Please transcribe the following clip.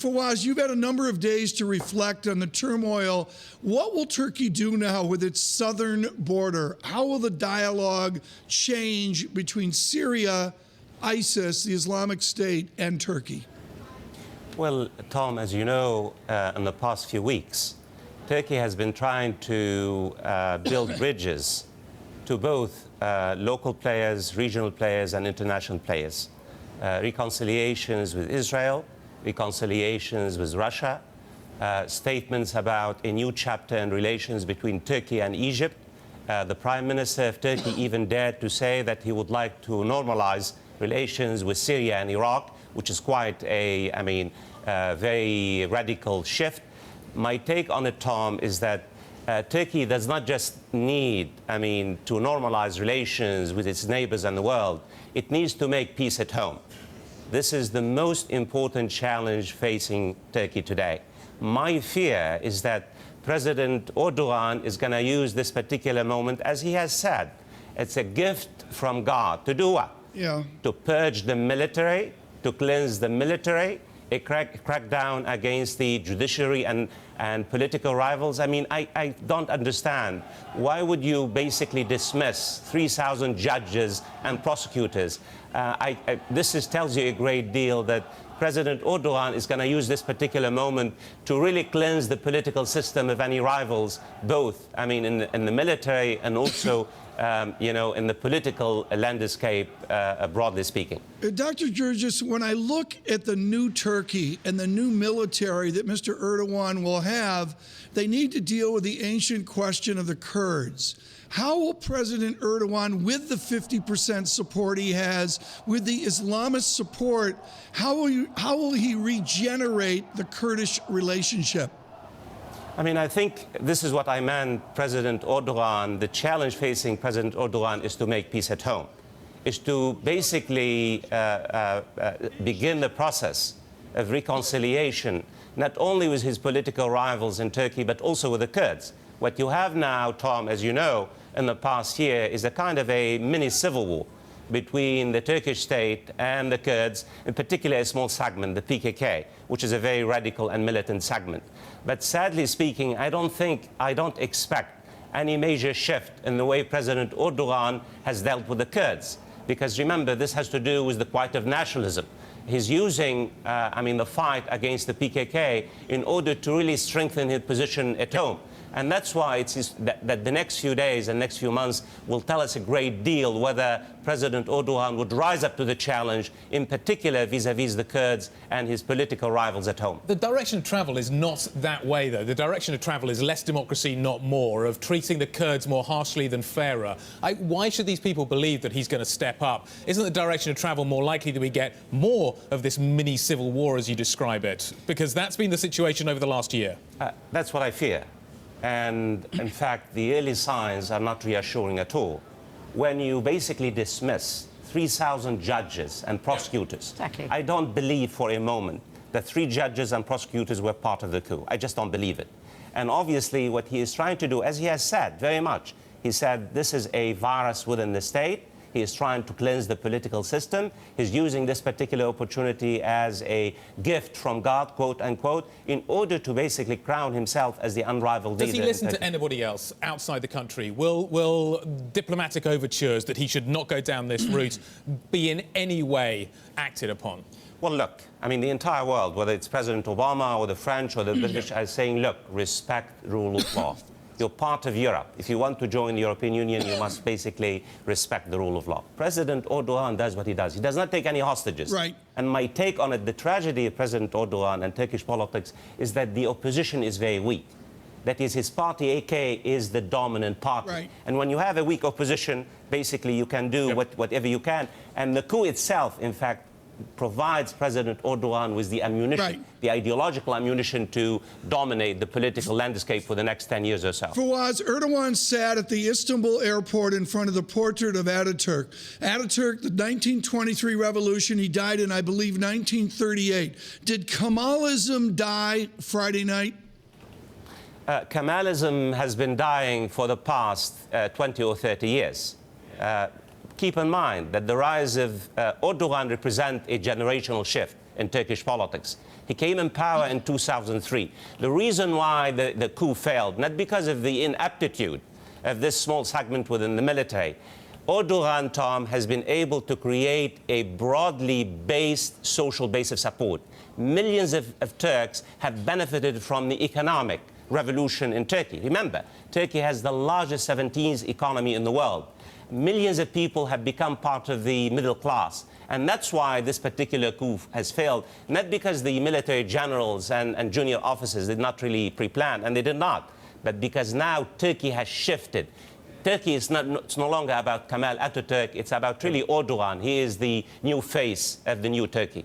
Fawaz, you've had a number of days to reflect on the turmoil. What will Turkey do now with its southern border? How will the dialogue change between Syria, ISIS, the Islamic State, and Turkey? Well, Tom, as you know, in the past few weeks, Turkey has been trying to build bridges to both local players, regional players, and international players. Reconciliations with Israel, reconciliations with Russia, statements about a new chapter in relations between Turkey and Egypt. The Prime Minister of Turkey even dared to say that he would like to normalize relations with Syria and Iraq, which is quite a, very radical shift. My take on it, Tom, is that Turkey does not just need, to normalize relations with its neighbors and the world. It needs to make peace at home. This is the most important challenge facing Turkey today. My fear is that President Erdogan is going to use this particular moment, as he has said, it's a gift from God. To do what? Yeah. To purge the military, to cleanse the military, a crack down against the judiciary and political rivals. I don't understand. Why would you basically dismiss 3,000 judges and prosecutors? This tells you a great deal that President Erdogan is going to use this particular moment to really cleanse the political system of any rivals, both, in the military and also, in the political landscape, broadly speaking. Dr. Gerges, when I look at the new Turkey and the new military that Mr. Erdogan will have, they need to deal with the ancient question of the Kurds. How will President Erdogan, with the 50% support he has, with the Islamist support, how will he regenerate the Kurdish relationship? I think this is what I meant, President Erdogan. The challenge facing President Erdogan is to make peace at home, is to basically begin the process of reconciliation, not only with his political rivals in Turkey, but also with the Kurds. What you have now, Tom, as you know, in the past year is a kind of a mini civil war between the Turkish state and the Kurds, in particular a small segment, the PKK, which is a very radical and militant segment. But sadly speaking, I don't expect any major shift in the way President Erdogan has dealt with the Kurds. Because remember, this has to do with the quiet of nationalism. He's using, the fight against the PKK in order to really strengthen his position at home. And that's why that the next few days and next few months will tell us a great deal whether President Erdogan would rise up to the challenge, in particular vis-à-vis the Kurds and his political rivals at home. The direction of travel is not that way, though. The direction of travel is less democracy, not more, of treating the Kurds more harshly than fairer. Why should these people believe that he's going to step up? Isn't the direction of travel more likely that we get more of this mini-civil war, as you describe it? Because that's been the situation over the last year. That's what I fear. And in fact, the early signs are not reassuring at all. When you basically dismiss 3,000 judges and prosecutors, Exactly. I don't believe for a moment that 3 judges and prosecutors were part of the coup. I just don't believe it. And obviously what he is trying to do, as he has said very much, he said this is a virus within the state. He is trying to cleanse the political system. He's using this particular opportunity as a gift from God, quote unquote, in order to basically crown himself as the unrivaled leader. Does he listen to anybody else outside the country? Will diplomatic overtures that he should not go down this route be in any way acted upon? Well, look, the entire world, whether it's President Obama or the French or the British, are saying, look, respect rule of law. You're part of Europe. If you want to join the European Union, you must basically respect the rule of law. President Erdogan does what he does. He does not take any hostages. Right. And my take on it, the tragedy of President Erdogan and Turkish politics is that the opposition is very weak. That is, his party, AK, is the dominant party. Right. And when you have a weak opposition, basically you can do whatever you can. And the coup itself, in fact, provides President Erdogan with the ammunition, right, the ideological ammunition to dominate the political landscape for the next 10 years or so. Fawaz, Erdogan sat at the Istanbul airport in front of the portrait of Ataturk. Ataturk, the 1923 revolution, he died in, I believe, 1938. Did Kemalism die Friday night? Kemalism has been dying for the past 20 or 30 years. Keep in mind that the rise of Erdogan represents a generational shift in Turkish politics. He came in power in 2003. The reason why the coup failed, not because of the inaptitude of this small segment within the military. Erdogan, Tom, has been able to create a broadly based social base of support. Millions of Turks have benefited from the economic revolution in Turkey. Remember, Turkey has the largest 17th economy in the world. Millions of people have become part of the middle class. And that's why this particular coup has failed, not because the military generals and junior officers did not really pre-plan, and they did not, but because now Turkey has shifted. Turkey is it's no longer about Kemal Atatürk, it's about really Erdogan. He is the new face of the new Turkey.